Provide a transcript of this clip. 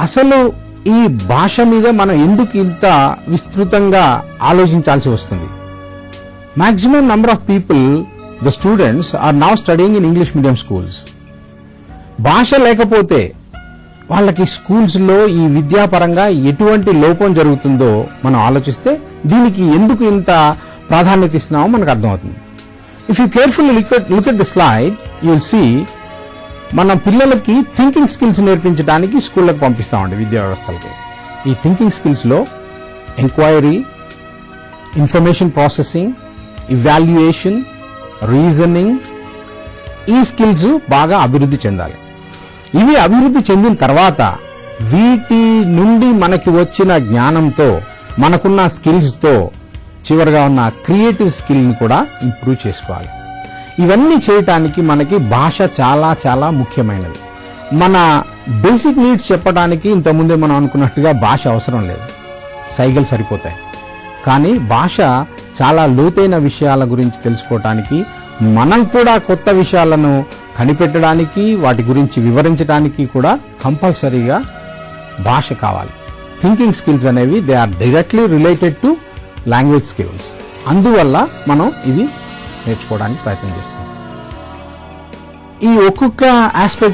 అసలు ఈ భాష మీద మనం ఎందుకు ఇంత విస్తృతంగా ఆలోచించాల్సి వస్తుంది? Maximum number of people, the students are now studying in English medium schools. భాష లేకపోతే వాళ్ళకి స్కూల్స్లో ఈ విద్యాపరంగా ఎటువంటి లోపం జరుగుతుందో మనం ఆలోచిస్తే దీనికి ఎందుకు ఇంత ప్రాధాన్యత ఇస్తున్నామో మనకు అర్థమవుతుంది. If you carefully look at the slide, you will see మన పిల్లలకి థింకింగ్ స్కిల్స్ నేర్పించడానికి స్కూళ్ళకి పంపిస్తామండి విద్యా వ్యవస్థలకి. ఈ థింకింగ్ స్కిల్స్లో enquiry, information processing, evaluation, reasoning, ఈ స్కిల్స్ బాగా అభివృద్ధి చెందాలి. ఇవి అభివృద్ధి చెందిన తర్వాత వీటి నుండి మనకి వచ్చిన జ్ఞానంతో, మనకున్న స్కిల్స్తో చివరిగా ఉన్న క్రియేటివ్ స్కిల్ని కూడా ఇంప్రూవ్ చేసుకోవాలి. ఇవన్నీ చేయటానికి మనకి భాష చాలా చాలా ముఖ్యమైనది. మన బేసిక్ నీడ్స్ చెప్పడానికి ఇంతకుముందే మనం అనుకున్నట్టుగా భాష అవసరం లేదు, సైగలు సరిపోతాయి. కానీ భాష చాలా లోతైన విషయాల గురించి తెలుసుకోవటానికి, మనం కూడా కొత్త విషయాలను కనిపెట్టడానికి, వాటి గురించి వివరించడానికి కూడా కంపల్సరీగా భాష కావాలి. థింకింగ్ స్కిల్స్ అనేవి they are directly related to language skills. అందువల్ల మనం ఇది నేర్చుకోవడానికి ప్రయత్నం చేస్తాం. ఈ ఒక్కొక్క ఆస్పెక్ట్